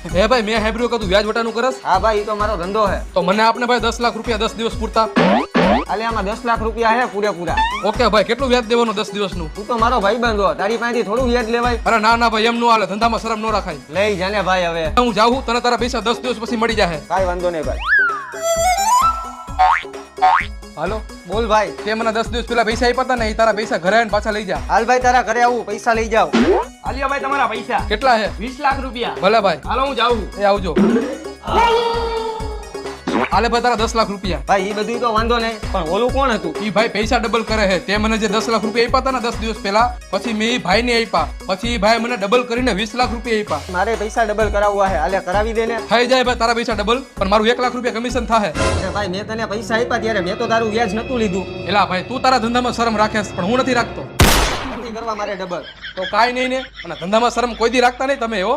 હે ભાઈ મેં હેબ્રિયો કતું વ્યાજ વટાનું કરસ હા ભાઈ, ઈ તો મારો ધંધો હે. તો મને આપને ભાઈ 10 લાખ રૂપિયા 10 દિવસ પૂરતા. આલે આમાં 10 લાખ રૂપિયા હે પૂરેપૂરા. ઓકે ભાઈ કેટલું વ્યાજ દેવાનું 10 દિવસનું? તું તો મારો ભાઈબંધ હો, તારી પાસેથી થોડું વ્યાજ લેવાય. અરે ના ના ભાઈ એમ નો હાલે, ધંધામાં શરમ નો રાખાય. લઈ જાને ભાઈ હવે. હું જાઉં તને તારા પૈસા 10 દિવસ પછી મળી જાહે. કાઈ વાંધો નહીં ભાઈ. હાલો બોલ ભાઈ. તે મને 10 દિવસ પહેલા પૈસા આપ્યા હતા ને, એ તારા પૈસા ઘરે આવીને પાછા લઈ જા. હાલ ભાઈ, તારા ઘરે આવું, પૈસા લઈ જાવ. આલિયા ભાઈ તમારા પૈસા કેટલા હે? 20 લાખ રૂપિયા. ભલે ભાઈ. હાલો હું જાઉં. એ આવજો. હાલે ભાઈ તારા 10 લાખ રૂપિયા. ભાઈ ઈ બધું તો વાંધો નહીં, પણ ઓલું કોણ હતું? ઈ ભાઈ પૈસા ડબલ કરે છે. તે મને જે 10 લાખ રૂપિયા આપ્યા હતા ને 10 દિવસ પહેલા, પછી મેં ઈ ભાઈને આપ્યા, પછી ઈ ભાઈ મને ડબલ કરીને 20 લાખ રૂપિયા આપ્યા. મારે પૈસા ડબલ કરાવવા હે, હાલે કરાવી દે ને. થઈ જાય ભાઈ તારા પૈસા ડબલ, પણ મારું 1 લાખ રૂપિયા કમિશન થાહે. અરે ભાઈ, મેં તને પૈસા આપ્યા ત્યારે મેં તો તારું વ્યાજ નતું લીધું. એલા ભાઈ તું તારા ધંધામાં શરમ રાખેસ, પણ હું નથી રાખતો. નથી કરવા મારે ડબલ. તો કાઈ નહીં ને, અને ધંધામાં શરમ કોઈ દી રાખતા નહીં તમે એવો.